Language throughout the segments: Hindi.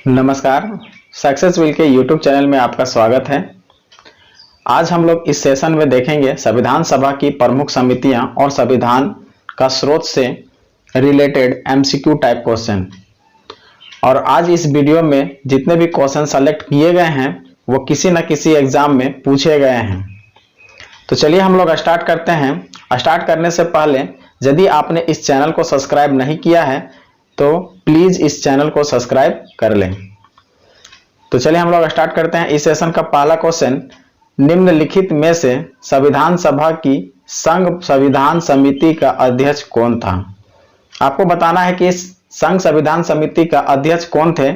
नमस्कार। सक्सेस व्हील के YouTube चैनल में आपका स्वागत है। आज हम लोग इस सेशन में देखेंगे संविधान सभा की प्रमुख समितियां और संविधान का स्रोत से रिलेटेड MCQ टाइप क्वेश्चन। और आज इस वीडियो में जितने भी क्वेश्चन सेलेक्ट किए गए हैं वो किसी न किसी एग्जाम में पूछे गए हैं। तो चलिए हम लोग स्टार्ट करते हैं। स्टार्ट करने से पहले यदि आपने इस चैनल को सब्सक्राइब नहीं किया है तो प्लीज इस चैनल को सब्सक्राइब कर लें। तो चलिए हम लोग स्टार्ट करते हैं। इस सेशन का पहला क्वेश्चन, निम्नलिखित में से संविधान सभा की संघ संविधान समिति का अध्यक्ष कौन था? आपको बताना है कि इस संघ संविधान समिति का अध्यक्ष कौन थे।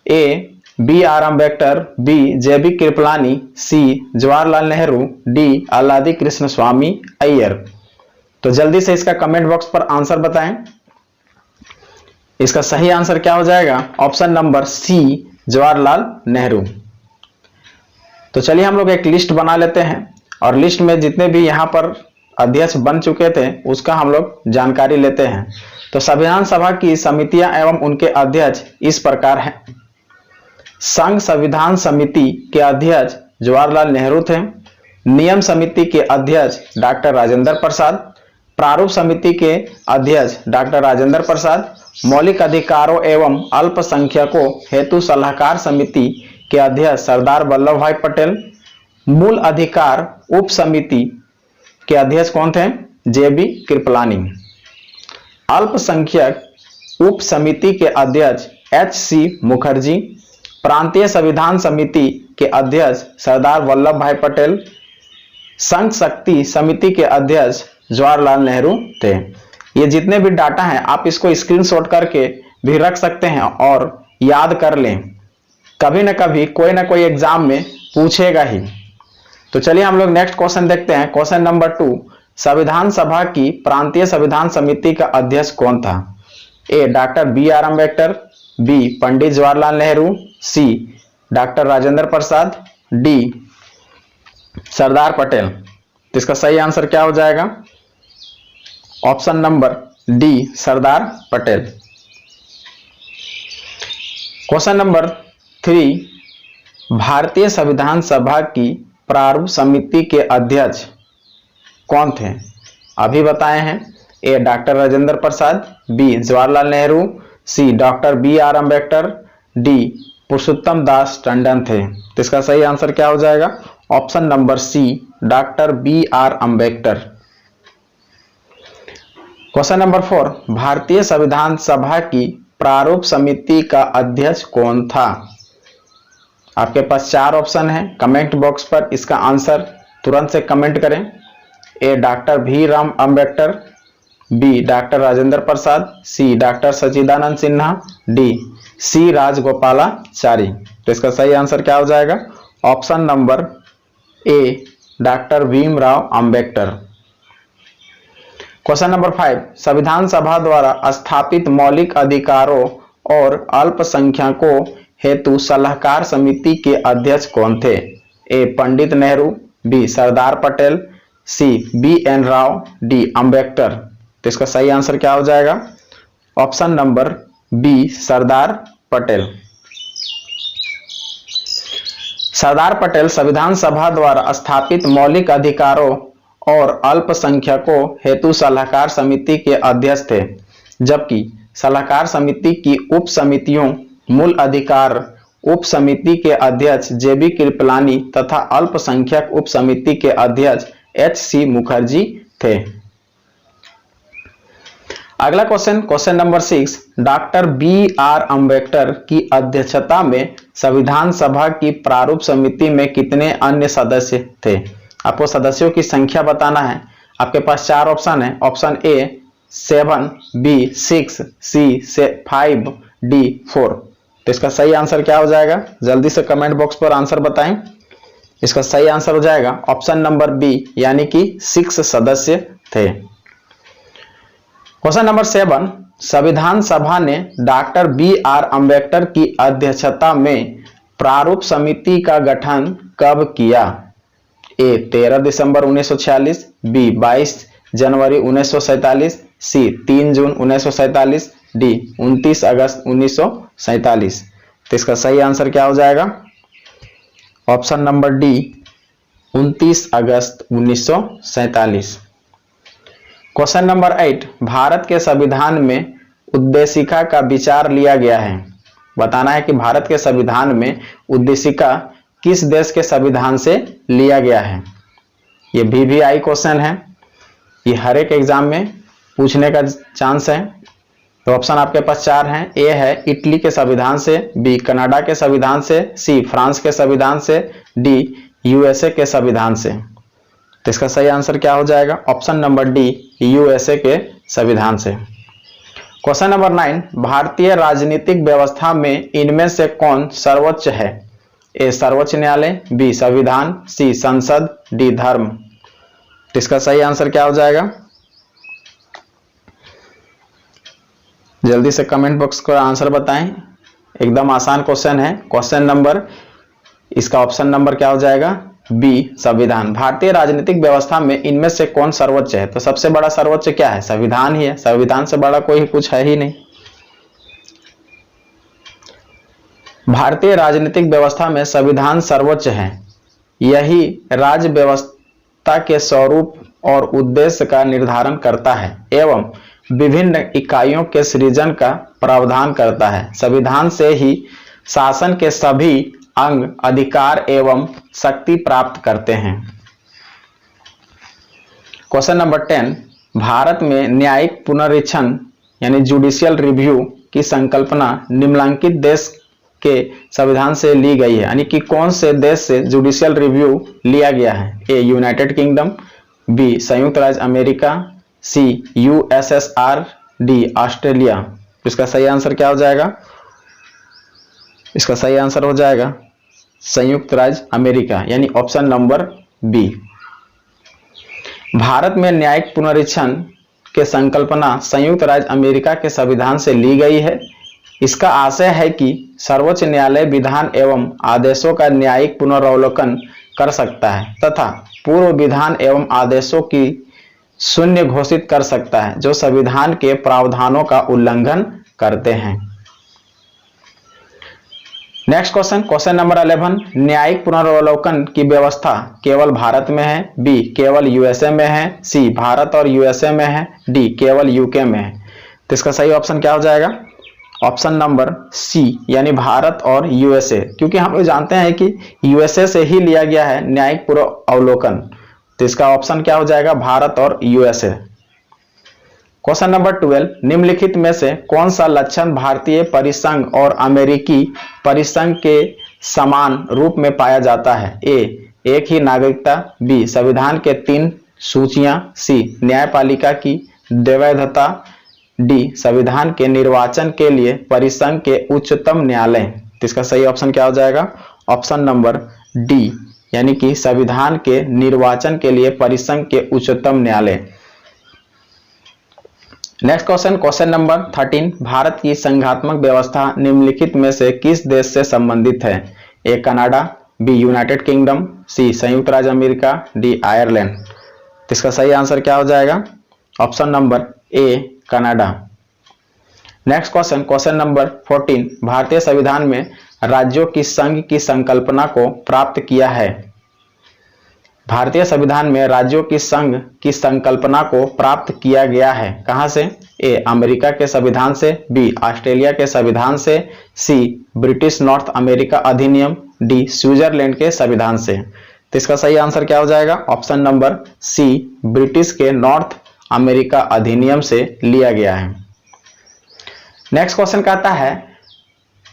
A BR Ambedkar, B JB Kripalani, C Jawaharlal Nehru, D Alladi Krishnaswami Ayyar. तो जल्दी से इसका कमेंट बॉक्स पर आंसर बताएं। इसका सही आंसर क्या हो जाएगा? Option number C Jawaharlal Nehru. तो चलिए हम लोग एक लिस्ट बना लेते हैं और लिस्ट में जितने भी यहाँ पर अध्यक्ष बन चुके थे उसका हम लोग जानकारी लेते हैं। तो संविधान सभा की समितियां एवं उनके अध्यक्ष इस प्रकार हैं। संघ संविधान समिति के अध्यक्ष जवाहरलाल नेहरू थे। नियम समिति के अध्यक्ष डॉक्टर राजेंद्र प्रसाद। प्रारूप समिति के अध्यक्ष डॉक्टर राजेंद्र प्रसाद। मौलिक अधिकारों एवं अल्पसंख्यकों हेतु सलाहकार समिति के अध्यक्ष सरदार वल्लभ भाई पटेल। मूल अधिकार उप समिति के अध्यक्ष कौन थे? JB कृपलानी। अल्पसंख्यक उप समिति के अध्यक्ष HC मुखर्जी। प्रांतीय संविधान समिति के अध्यक्ष सरदार वल्लभ भाई पटेल। संघ शक्ति समिति के अध्यक्ष जवाहरलाल नेहरू थे। ये जितने भी डाटा हैं आप इसको स्क्रीनशॉट करके भी रख सकते हैं और याद कर लें, कभी न कभी कोई ना कोई एग्जाम में पूछेगा ही। तो चलिए हम लोग नेक्स्ट क्वेश्चन देखते हैं। क्वेश्चन नंबर 2, संविधान सभा की प्रांतीय संविधान समिति का अध्यक्ष कौन था? ए doctor BR Ambedkar, B Pandit Jawaharlal Nehru, C doctor Rajendra प्रसाद, डी सरदार पटेल। तो इसका सही आंसर क्या हो जाएगा? Option number D Sardar Patel. Question number 3, भारतीय संविधान सभा की प्रारूप समिति के अध्यक्ष कौन थे? अभी बताए हैं। A doctor Rajendra Prasad, B Jawaharlal Nehru, C doctor BR Ambedkar, D Purushottam Das Tandon थे। तो इसका सही आंसर क्या हो जाएगा? Option number C doctor BR Ambedkar. Question number 4, भारतीय संविधान सभा की प्रारूप समिति का अध्यक्ष कौन था? आपके पास 4 ऑप्शन है। कमेंट बॉक्स पर इसका आंसर तुरंत से कमेंट करें। A doctor Bhimrao Ambedkar, B doctor Rajendra Prasad, C doctor Sachchidananda Sinha, D C Rajagopalachari. तो इसका सही आंसर क्या हो जाएगा? Option number A doctor Bhimrao Ambedkar. Question number 5, संविधान सभा द्वारा स्थापित मौलिक अधिकारों और अल्पसंख्यकों हेतु सलाहकार समिति के अध्यक्ष कौन थे? ए पंडित नेहरू, बी सरदार पटेल, सी BN राव, डी अम्बेडकर। तो इसका सही आंसर क्या हो जाएगा? Option number B Sardar Patel. Sardar Patel संविधान सभा द्वारा स्थापित मौलिक अधिकारों और अल्पसंख्यकों हेतु सलाहकार समिति के अध्यक्ष थे, जबकि सलाहकार समिति की उप समितियों मूल अधिकार उप समिति के अध्यक्ष JB कृपलानी तथा अल्पसंख्यक उप समिति के अध्यक्ष HC मुखर्जी थे। अगला question, question number 6, doctor BR Ambedkar की अध्यक्षता में संविधान सभा की प्रारूप समिति में कितने अन्य सदस्य थे? आपको सदस्यों की संख्या बताना है। आपके पास 4 ऑप्शन है। Option A 7, B 6, C 5, D 4। तो इसका सही आंसर क्या हो जाएगा? जल्दी से कमेंट बॉक्स पर आंसर बताएं। इसका सही आंसर हो जाएगा ऑप्शन नंबर बी, यानी कि 6 सदस्य थे। क्वेश्चन नंबर 7, संविधान सभा ने डॉक्टर BR अम्बेडकर की अध्यक्षता में प्रारूप समिति का गठन कब किया? ए 13 दिसंबर 1946, बी 22 जनवरी 1947, सी 3 जून 1947, डी 29 अगस्त 1947। तो इसका सही आंसर क्या हो जाएगा? ऑप्शन नंबर डी 29 अगस्त 1947। क्वेश्चन नंबर 8, भारत के संविधान में उद्देशिका का विचार लिया गया है। बताना है कि भारत के संविधान में उद्देशिका किस देश के संविधान से लिया गया है। ये VVI क्वेश्चन है, ये हर एक एग्जाम में पूछने का चांस है। तो ऑप्शन आपके पास 4 हैं। ए है इटली के संविधान से, बी कनाडा के संविधान से, सी फ्रांस के संविधान से, डी USA के संविधान से। तो इसका सही आंसर क्या हो जाएगा? ऑप्शन नंबर डी USA के संविधान से। क्वेश्चन नंबर 9, भारतीय राजनीतिक व्यवस्था में इनमें से कौन सर्वोच्च है? ए सर्वोच्च न्यायालय, बी संविधान, सी संसद, डी धर्म। तो इसका सही आंसर क्या हो जाएगा? जल्दी से कमेंट बॉक्स को आंसर बताएं। एकदम आसान क्वेश्चन है। क्वेश्चन नंबर, इसका ऑप्शन नंबर क्या हो जाएगा? बी संविधान। भारतीय राजनीतिक व्यवस्था में इनमें से कौन सर्वोच्च है? तो सबसे बड़ा सर्वोच्च क्या है? संविधान ही है। संविधान से बड़ा कोई कुछ है ही नहीं। भारतीय राजनीतिक व्यवस्था में संविधान सर्वोच्च है। यही राज्य व्यवस्था के स्वरूप और उद्देश्य का निर्धारण करता है एवं विभिन्न इकाइयों के सृजन का प्रावधान करता है। संविधान से ही शासन के सभी अंग अधिकार एवं शक्ति प्राप्त करते हैं। क्वेश्चन नंबर 10, भारत में न्यायिक पुनरीक्षण यानी जुडिशियल रिव्यू की संकल्पना निम्नलिखित देश के संविधान से ली गई है। यानी कि कौन से देश से जुडिशियल रिव्यू लिया गया है? ए यूनाइटेड किंगडम, बी संयुक्त राज्य अमेरिका, सी USSR, डी ऑस्ट्रेलिया। इसका सही आंसर क्या हो जाएगा? इसका सही आंसर हो जाएगा संयुक्त राज्य अमेरिका, यानी ऑप्शन नंबर बी। भारत में न्यायिक पुनरीक्षण के संकल्पना संयुक्त राज्य अमेरिका के संविधान से ली गई है। इसका आशय है कि सर्वोच्च न्यायालय विधान एवं आदेशों का न्यायिक पुनरावलोकन कर सकता है तथा पूर्व विधान एवं आदेशों की शून्य घोषित कर सकता है जो संविधान के प्रावधानों का उल्लंघन करते हैं। नेक्स्ट क्वेश्चन, क्वेश्चन नंबर 11, न्यायिक पुनरावलोकन की व्यवस्था केवल भारत में है, बी केवल USA में है, सी भारत और USA में है, डी केवल UK में है। तो इसका सही ऑप्शन क्या हो जाएगा? ऑप्शन नंबर सी यानी भारत और USA, क्योंकि हम लोग जानते हैं कि USA से ही लिया गया है न्यायिक पुनरावलोकन। तो इसका ऑप्शन क्या हो जाएगा? भारत और USA। क्वेश्चन नंबर 12, निम्नलिखित में से कौन सा लक्षण भारतीय परिसंघ और अमेरिकी परिसंघ के समान रूप में पाया जाता है? ए एक ही नागरिकता, बी संविधान के 3 सूचियां, सी न्यायपालिका की द्वैधता, डी संविधान के निर्वाचन के लिए परिसंघ के उच्चतम न्यायालय। तो इसका सही ऑप्शन क्या हो जाएगा? ऑप्शन नंबर डी यानी कि संविधान के निर्वाचन के लिए परिसंघ के उच्चतम न्यायालय। Next question, question number 13, Bharat की संघात्मक व्यवस्था निम्नलिखित में से किस देश से संबंधित है? A Canada, B United Kingdom, C संयुक्त राज्य अमेरिका, डी आयरलैंड। तो इसका सही आंसर क्या हो जाएगा? ऑप्शन नंबर ए Canada. Next question, question number 14, भारतीय संविधान में राज्यों की संघ की संकल्पना को प्राप्त किया है। भारतीय संविधान में राज्यों की संघ की संकल्पना को प्राप्त किया गया है। कहां से? ए अमेरिका के संविधान से, बी ऑस्ट्रेलिया के संविधान से, सी ब्रिटिश नॉर्थ अमेरिका अधिनियम, डी स्विट्जरलैंड के संविधान से। तो इसका सही आंसर क्या हो जाएगा? ऑप्शन नंबर सी ब्रिटिश के नॉर्थ अमेरिका अधिनियम से लिया गया है। नेक्स्ट क्वेश्चन कहता है,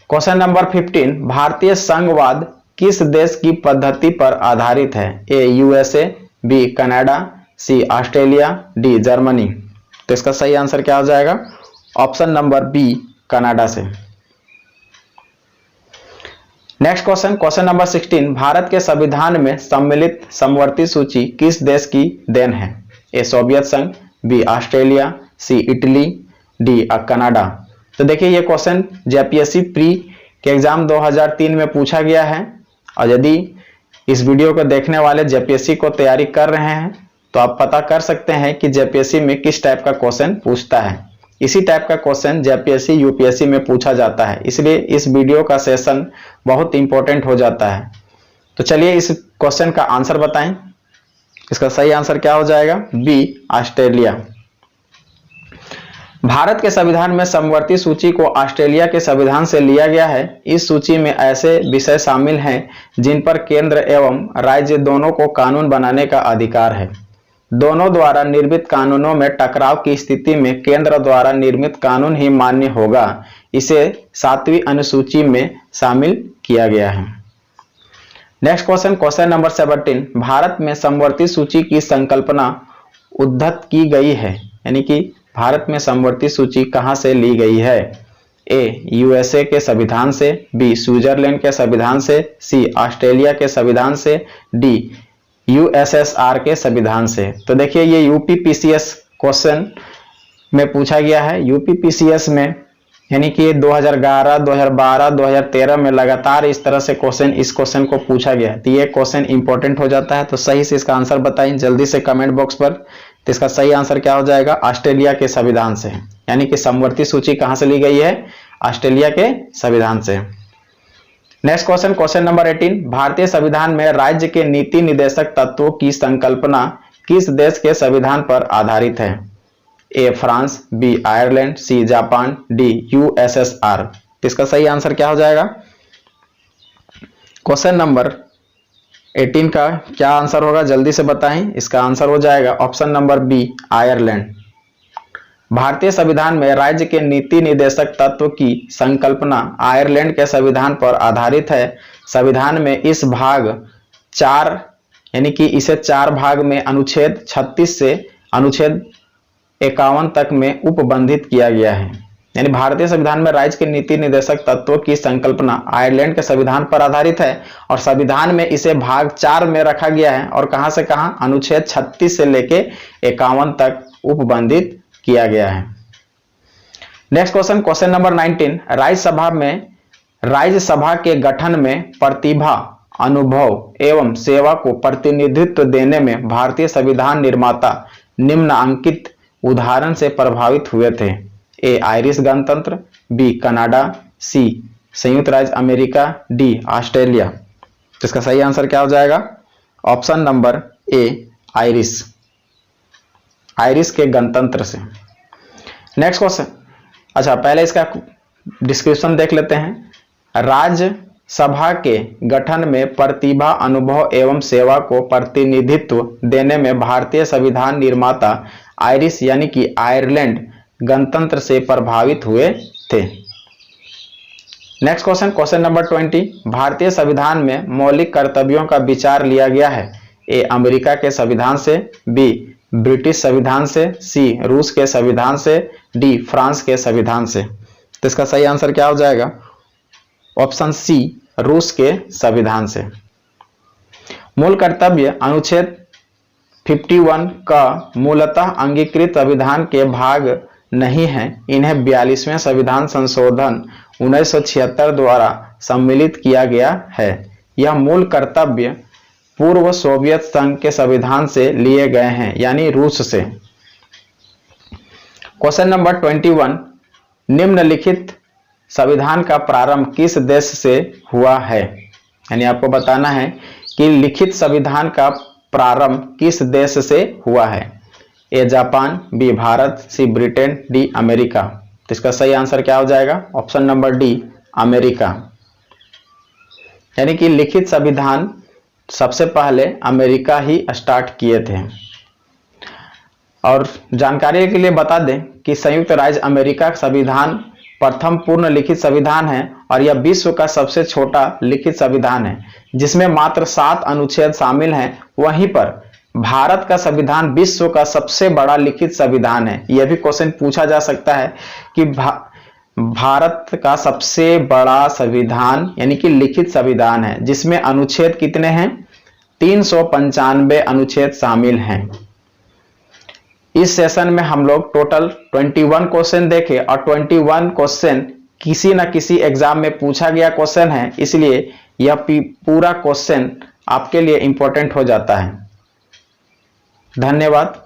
क्वेश्चन नंबर 15, भारतीय संघवाद किस देश की पद्धति पर आधारित है? ए USA, बी कनाडा, सी ऑस्ट्रेलिया, डी जर्मनी। तो इसका सही आंसर क्या हो जाएगा? ऑप्शन नंबर बी कनाडा से। Next question, question number 16, Bharat के संविधान में सम्मिलित समवर्ती सूची किस देश की देन है? ए सोवियत संघ, बी ऑस्ट्रेलिया, सी इटली, डी कनाडा। तो देखिए ये क्वेश्चन JPSC प्री के एग्जाम 2003 में पूछा गया है और यदि इस वीडियो को देखने वाले JPSC को तैयारी कर रहे हैं तो आप पता कर सकते हैं कि JPSC में किस टाइप का क्वेश्चन पूछता है। इसी टाइप का क्वेश्चन जेपीएससी यूपीएससी में पूछा जाता है, इसलिए इस वीडियो का सेशन बहुत इंपॉर्टेंट हो जाता है। तो चलिए इस क्वेश्चन का आंसर बताएं। इसका सही आंसर क्या हो जाएगा? B, Australia. भारत के संविधान में समवर्ती सूची को ऑस्ट्रेलिया के संविधान से लिया गया है। इस सूची में ऐसे विषय शामिल हैं जिन पर केंद्र एवं राज्य दोनों को कानून बनाने का अधिकार है। दोनों द्वारा निर्मित कानूनों में टकराव की स्थिति में केंद्र द्वारा निर्मित कानून ही मान्य होगा। इसे 7वीं अनुसूची में शामिल किया गया है। Next question, question number 17। Bharat में समवर्ती सूची की संकल्पना उद्धत की गई है, यानी कि भारत में समवर्ती सूची कहां से ली गई है? ए, यूएसए के संविधान से, बी, स्विट्जरलैंड के संविधान से, सी, ऑस्ट्रेलिया के संविधान से, डी, यूएसएसआर के संविधान से। तो देखिए ये यूपीपीसीएस क्वेश्चन में पूछा गया है। यूपीपीसीएस में यानी कि 2011, 2012, 2013 में लगातार इस तरह से इस क्वेश्चन को पूछा गया है। तो ये क्वेश्चन इंपॉर्टेंट हो जाता है। तो सही से इसका आंसर बताएं जल्दी से कमेंट बॉक्स पर। तो इसका सही आंसर क्या हो जाएगा? ऑस्ट्रेलिया के संविधान से, यानी कि समवर्ती सूची कहां से ली गई है? ऑस्ट्रेलिया के संविधान से। Next question, question number 18। भारतीय संविधान में राज्य के नीति निर्देशक तत्वों की संकल्पना किस देश के संविधान पर आधारित है? ए, फ्रांस, बी, आयरलैंड, सी, जापान, डी, यूएसएसआर। इसका सही आंसर क्या हो जाएगा? क्वेश्चन नंबर 18 का क्या आंसर होगा? जल्दी से बताएं। इसका आंसर हो जाएगा ऑप्शन नंबर बी, आयरलैंड। भारतीय संविधान में राज्य के नीति निर्देशक तत्व की संकल्पना आयरलैंड के संविधान पर आधारित है। संविधान में इस भाग 4 यानी कि इसे 4 भाग में अनुच्छेद 36 से अनुच्छेद 51 तक में उपबंधित किया गया है। यानी भारतीय संविधान में राज्य के नीति निर्देशक तत्वों की संकल्पना आयरलैंड के संविधान पर आधारित है और संविधान में इसे भाग 4 में रखा गया है और कहां से कहां? अनुच्छेद 36 से लेके 51 तक उपबंधित किया गया है। Next question, question number 19। Rajya Sabha के गठन में प्रतिभा, अनुभव एवं सेवा को प्रतिनिधित्व देने में भारतीय संविधान निर्माता निम्नलिखित उदाहरण से प्रभावित हुए थे। ए, आयरिश गणतंत्र, बी, कनाडा, सी, संयुक्त राज्य अमेरिका, डी, ऑस्ट्रेलिया। तो इसका सही आंसर क्या हो जाएगा? ऑप्शन नंबर ए, आयरिश के गणतंत्र से। नेक्स्ट क्वेश्चन, अच्छा पहले इसका डिस्क्रिप्शन देख लेते हैं। राज्यसभा के गठन में प्रतिभा, अनुभव एवं सेवा को प्रतिनिधित्व देने में भारतीय संविधान निर्माता आयरिश यानी कि आयरलैंड गणतंत्र से प्रभावित हुए थे। Next question, question number 20। भारतीय संविधान में मौलिक कर्तव्यों का विचार लिया गया है। ए, अमेरिका के संविधान से, बी, ब्रिटिश संविधान से, सी, रूस के संविधान से, डी, फ्रांस के संविधान से। तो इसका सही आंसर क्या हो जाएगा? ऑप्शन सी, रूस के संविधान से। मूल कर्तव्य अनुच्छेद 51 का मूलतः अंगीकृत संविधान के भाग नहीं है। इन्हें 42वें संविधान संशोधन 1976 द्वारा सम्मिलित किया गया है। यह मूल कर्तव्य पूर्व सोवियत संघ के संविधान से लिए गए हैं, यानी रूस से। Question number 21। निम्नलिखित संविधान का प्रारंभ किस देश से हुआ है? यानी आपको बताना है कि लिखित संविधान का प्रारंभ किस देश से हुआ है। ए, जापान, बी, भारत, सी, ब्रिटेन, डी, अमेरिका। तो इसका सही आंसर क्या हो जाएगा? Option number D, America. यानी कि लिखित संविधान सबसे पहले अमेरिका ही स्टार्ट किए थे। और जानकारी के लिए बता दें कि संयुक्त राज्य अमेरिका का संविधान प्रथम पूर्ण लिखित संविधान है और यह विश्व का सबसे छोटा लिखित संविधान है, जिसमें मात्र 7 अनुच्छेद शामिल हैं। वहीं पर भारत का संविधान विश्व का सबसे बड़ा लिखित संविधान है। यह भी क्वेश्चन पूछा जा सकता है कि भारत का सबसे बड़ा संविधान यानी कि लिखित संविधान है, जिसमें अनुच्छेद कितने हैं? 395 अनुच्छेद शामिल हैं। इस सेशन में हम लोग टोटल 21 क्वेश्चन देखे और 21 क्वेश्चन किसी न किसी एग्जाम में पूछा गया क्वेश्चन है, इसलिए यह पूरा क्वेश्चन आपके लिए इंपॉर्टेंट हो जाता है। धन्यवाद।